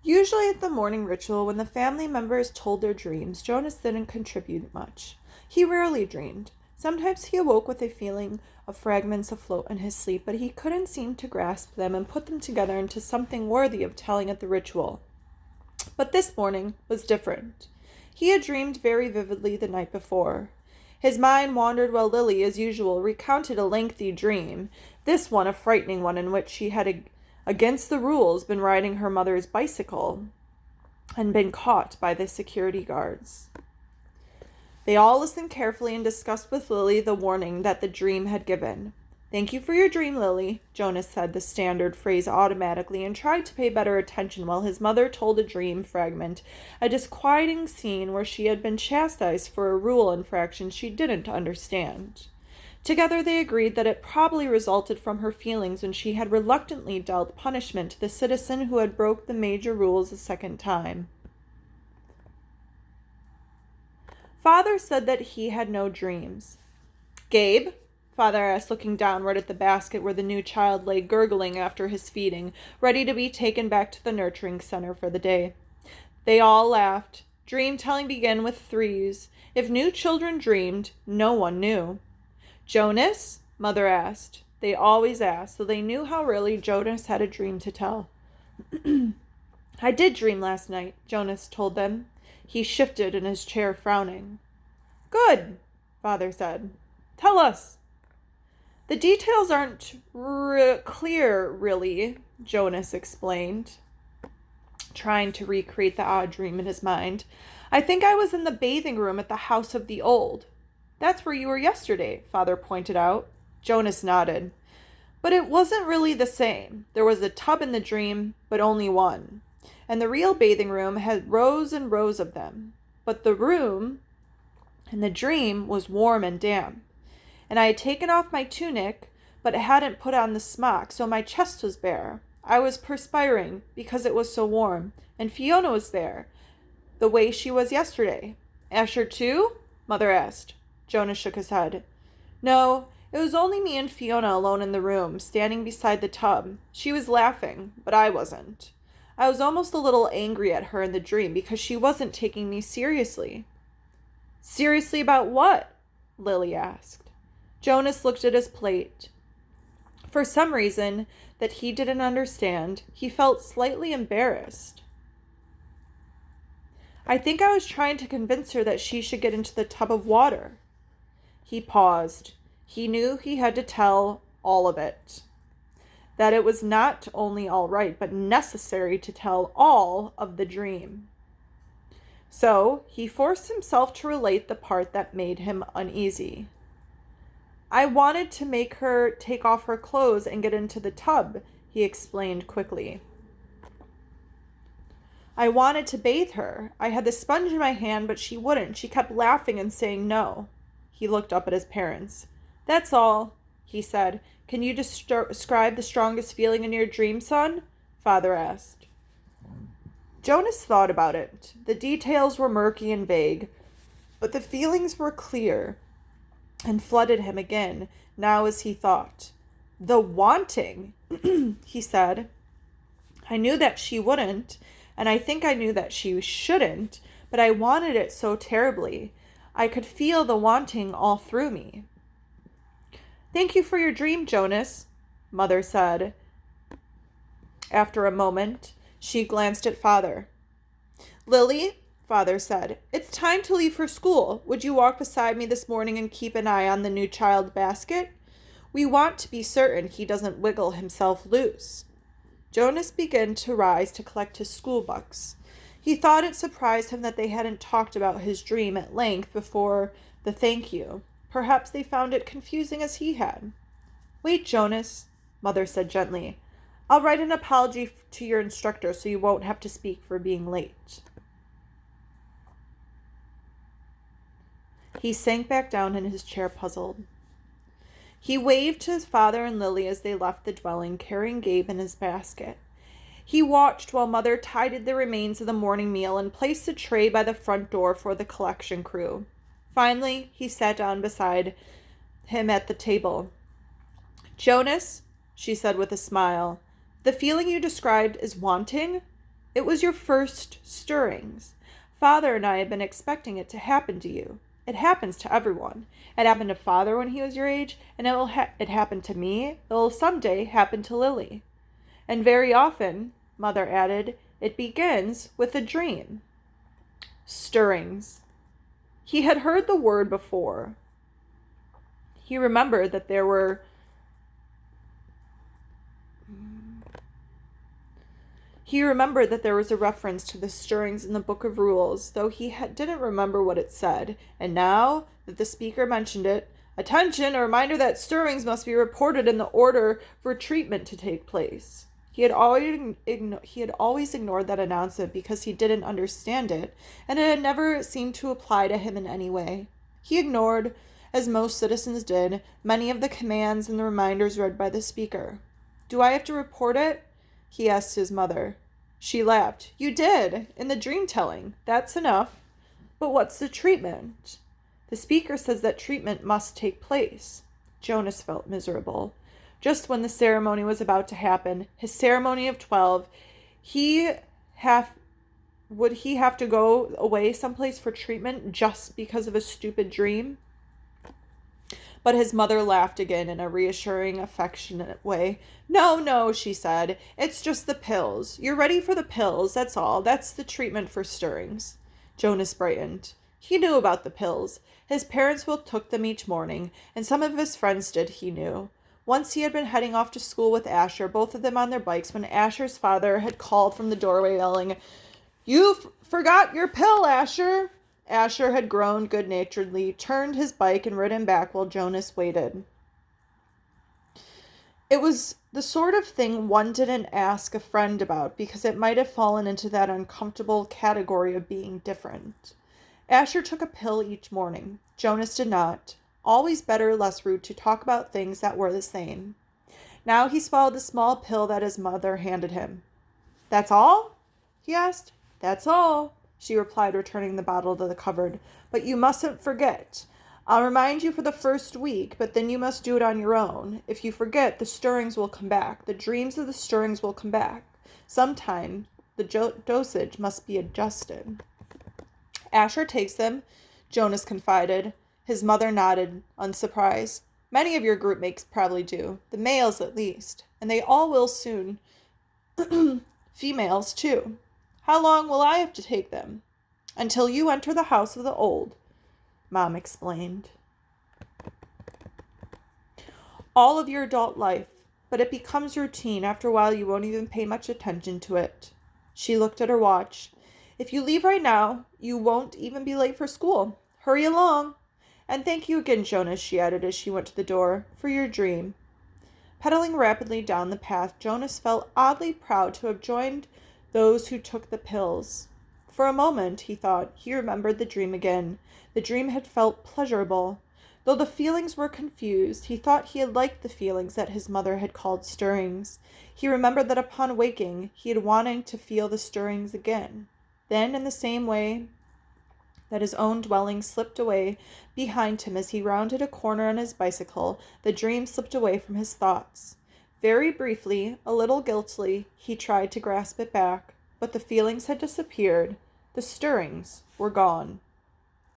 Usually at the morning ritual, when the family members told their dreams, Jonas didn't contribute much. He rarely dreamed. Sometimes he awoke with a feeling of fragments afloat in his sleep, but he couldn't seem to grasp them and put them together into something worthy of telling at the ritual. But this morning was different. He had dreamed very vividly the night before. His mind wandered while Lily, as usual, recounted a lengthy dream, this one a frightening one in which she had, against the rules, been riding her mother's bicycle and been caught by the security guards. They all listened carefully and discussed with Lily the warning that the dream had given. "Thank you for your dream, Lily," Jonas said the standard phrase automatically and tried to pay better attention while his mother told a dream fragment, a disquieting scene where she had been chastised for a rule infraction she didn't understand. Together they agreed that it probably resulted from her feelings when she had reluctantly dealt punishment to the citizen who had broke the major rules a second time. Father said that he had no dreams. "Gabe?" Father asked, looking downward at the basket where the new child lay gurgling after his feeding, ready to be taken back to the nurturing center for the day. They all laughed. Dream telling began with threes. If new children dreamed, no one knew. "Jonas?" Mother asked. They always asked, so they knew how rarely Jonas had a dream to tell. "I did dream last night," Jonas told them. He shifted in his chair, frowning. "Good," Father said. "Tell us." "The details aren't clear, really," Jonas explained, trying to recreate the odd dream in his mind. "I think I was in the bathing room at the House of the Old." "That's where you were yesterday," Father pointed out. Jonas nodded. "But it wasn't really the same. There was a tub in the dream, but only one. And the real bathing room had rows and rows of them. But the room in the dream was warm and damp. And I had taken off my tunic, but hadn't put on the smock, so my chest was bare. I was perspiring because it was so warm. And Fiona was there, the way she was yesterday." "Asher too?" Mother asked. Jonas shook his head. "No, it was only me and Fiona alone in the room, standing beside the tub. She was laughing, but I wasn't. I was almost a little angry at her in the dream because she wasn't taking me seriously." "Seriously about what?" Lily asked. Jonas looked at his plate. For some reason that he didn't understand, he felt slightly embarrassed. "I think I was trying to convince her that she should get into the tub of water." He paused. He knew he had to tell all of it. That it was not only all right, but necessary to tell all of the dream. So he forced himself to relate the part that made him uneasy. "I wanted to make her take off her clothes and get into the tub," he explained quickly. "I wanted to bathe her. I had the sponge in my hand, but she wouldn't. She kept laughing and saying no." He looked up at his parents. "That's all," he said. "Can you describe the strongest feeling in your dream, son?" Father asked. Jonas thought about it. The details were murky and vague, but the feelings were clear and flooded him again, now as he thought. "The wanting," he said. "I knew that she wouldn't, and I think I knew that she shouldn't, but I wanted it so terribly. I could feel the wanting all through me." "Thank you for your dream, Jonas," Mother said. After a moment, she glanced at Father. "Lily," Father said, "it's time to leave for school. Would you walk beside me this morning and keep an eye on the new child basket? We want to be certain he doesn't wiggle himself loose." Jonas began to rise to collect his school books. He thought it surprised him that they hadn't talked about his dream at length before the thank you. Perhaps they found it confusing as he had. "Wait, Jonas," Mother said gently. "I'll write an apology to your instructor so you won't have to speak for being late." He sank back down in his chair, puzzled. He waved to his father and Lily as they left the dwelling, carrying Gabe in his basket. He watched while Mother tidied the remains of the morning meal and placed a tray by the front door for the collection crew. Finally, he sat down beside him at the table. "Jonas," she said with a smile, "the feeling you described is wanting?" It was your first stirrings. Father and I have been expecting it to happen to you. It happens to everyone. It happened to Father when he was your age, and it happened to me. It will someday happen to Lily. And very often, Mother added, it begins with a dream. Stirrings. He had heard the word before. He remembered that there were was a reference to the stirrings in the Book of Rules, though he didn't remember what it said. And now that the speaker mentioned it, attention, a reminder that stirrings must be reported in the order for treatment to take place. He had always ignored that announcement because he didn't understand it, and it had never seemed to apply to him in any way. He ignored, as most citizens did, many of the commands and the reminders read by the speaker. Do I have to report it? He asked his mother. She laughed. You did, in the dream telling. That's enough. But what's the treatment? The speaker says that treatment must take place. Jonas felt miserable. Just when the ceremony was about to happen, his ceremony of 12, would he have to go away someplace for treatment just because of a stupid dream? But his mother laughed again in a reassuring, affectionate way. No, she said. It's just the pills. You're ready for the pills, that's all. That's the treatment for stirrings. Jonas brightened. He knew about the pills. His parents both took them each morning, and some of his friends did, he knew. Once he had been heading off to school with Asher, both of them on their bikes, when Asher's father had called from the doorway yelling, "You've forgot your pill, Asher!" Asher had groaned good-naturedly, turned his bike, and ridden back while Jonas waited. It was the sort of thing one didn't ask a friend about because it might have fallen into that uncomfortable category of being different. Asher took a pill each morning. Jonas did not. Always better, less rude to talk about things that were the same. Now he swallowed the small pill that his mother handed him. That's all? He asked. That's all, she replied, returning the bottle to the cupboard. But you mustn't forget. I'll remind you for the first week, but then you must do it on your own. If you forget, the stirrings will come back. The dreams of the stirrings will come back. Sometime the dosage must be adjusted. Asher takes them, Jonas confided. His mother nodded, unsurprised. Many of your group mates probably do. The males, at least. And they all will soon. Females, too. How long will I have to take them? Until you enter the house of the old, Mom explained. All of your adult life, but it becomes routine. After a while, you won't even pay much attention to it. She looked at her watch. If you leave right now, you won't even be late for school. Hurry along. And thank you again, Jonas, she added as she went to the door, for your dream. Pedaling rapidly down the path, Jonas felt oddly proud to have joined those who took the pills. For a moment, he thought, he remembered the dream again. The dream had felt pleasurable. Though the feelings were confused, he thought he had liked the feelings that his mother had called stirrings. He remembered that upon waking, he had wanted to feel the stirrings again. Then, in the same way that his own dwelling slipped away behind him as he rounded a corner on his bicycle, the dream slipped away from his thoughts. Very briefly, a little guiltily, he tried to grasp it back, but the feelings had disappeared. The stirrings were gone.